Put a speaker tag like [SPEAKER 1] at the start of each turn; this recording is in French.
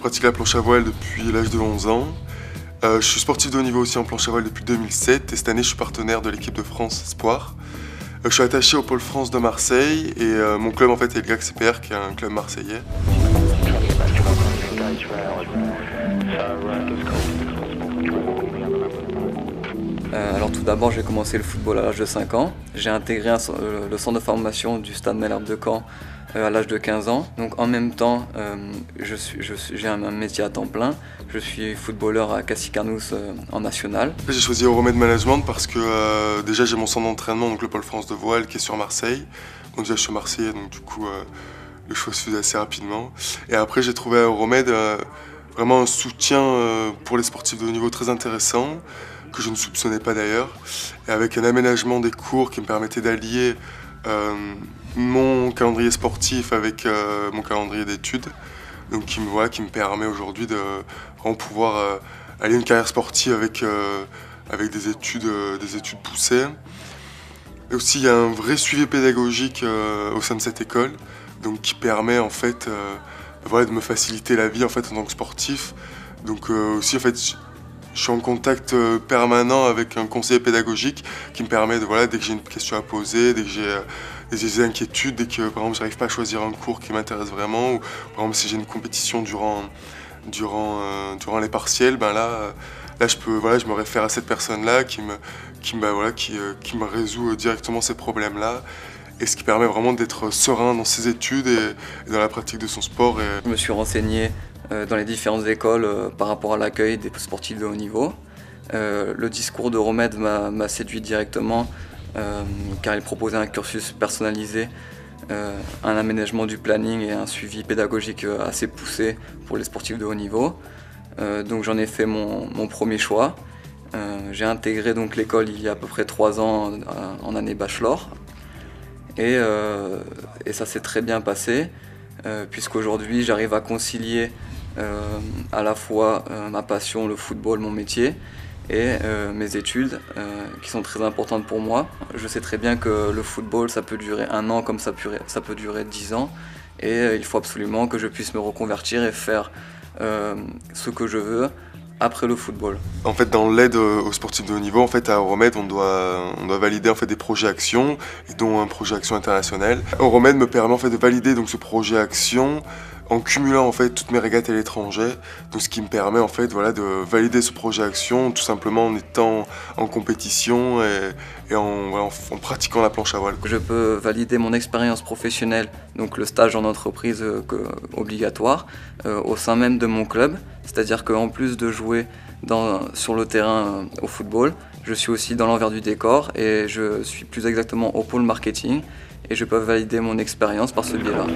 [SPEAKER 1] pratique la planche à voile depuis l'âge de 11 ans. Je suis sportif de haut niveau aussi en planche à voile depuis 2007 et cette année je suis partenaire de l'équipe de France Espoir. Je suis attaché au Pôle France de Marseille et mon club en fait est le GAC CPR qui est un club marseillais.
[SPEAKER 2] Alors tout d'abord j'ai commencé le football à l'âge de 5 ans. J'ai intégré le centre de formation du Stade Malherbe de Caen à l'âge de 15 ans. Donc en même temps j'ai un métier à temps plein. Je suis footballeur à Cassis-Carnoules en national.
[SPEAKER 1] J'ai choisi Euromède Management parce que déjà j'ai mon centre d'entraînement, donc le Pôle France de voile qui est sur Marseille. Donc déjà je suis marseillais donc du coup le choix se faisait assez rapidement. Et après j'ai trouvé à Euromède vraiment un soutien pour les sportifs de haut niveau très intéressant, que je ne soupçonnais pas d'ailleurs, et avec un aménagement des cours qui me permettait d'allier mon calendrier sportif avec mon calendrier d'études, donc qui me permet aujourd'hui de vraiment pouvoir aller une carrière sportive avec des études poussées. Et aussi il y a un vrai suivi pédagogique au sein de cette école, donc qui permet en fait de me faciliter la vie en fait en tant que sportif. Donc aussi en fait je suis en contact permanent avec un conseiller pédagogique qui me permet de, dès que j'ai une question à poser, dès que j'ai des inquiétudes, dès que par exemple j'arrive pas à choisir un cours qui m'intéresse vraiment, ou par exemple si j'ai une compétition durant les partiels, ben là je me réfère à cette personne-là qui me résout directement ces problèmes-là. Et ce qui permet vraiment d'être serein dans ses études et dans la pratique de son sport.
[SPEAKER 2] Je me suis renseigné dans les différentes écoles par rapport à l'accueil des sportifs de haut niveau. Le discours d'Euromède m'a séduit directement car il proposait un cursus personnalisé, un aménagement du planning et un suivi pédagogique assez poussé pour les sportifs de haut niveau. Donc j'en ai fait mon premier choix. J'ai intégré donc l'école il y a à peu près 3 ans en année bachelor. Et ça s'est très bien passé, puisqu'aujourd'hui j'arrive à concilier à la fois ma passion, le football, mon métier, et mes études qui sont très importantes pour moi. Je sais très bien que le football ça peut durer 1 an comme ça peut durer 10 ans, et il faut absolument que je puisse me reconvertir et faire ce que je veux après le football.
[SPEAKER 1] En fait, dans l'aide aux sportifs de haut niveau, en fait, à Euromède, on doit valider en fait des projets actions, et dont un projet action international. Euromède me permet en fait de valider donc ce projet action en cumulant en fait toutes mes régates à l'étranger, donc ce qui me permet en fait de valider ce projet action tout simplement en étant en compétition et en pratiquant la planche à voile.
[SPEAKER 2] Je peux valider mon expérience professionnelle, donc le stage en entreprise obligatoire, au sein même de mon club, c'est-à-dire qu'en plus de jouer sur le terrain au football, je suis aussi dans l'envers du décor et je suis plus exactement au pôle marketing et je peux valider mon expérience par ce biais-là.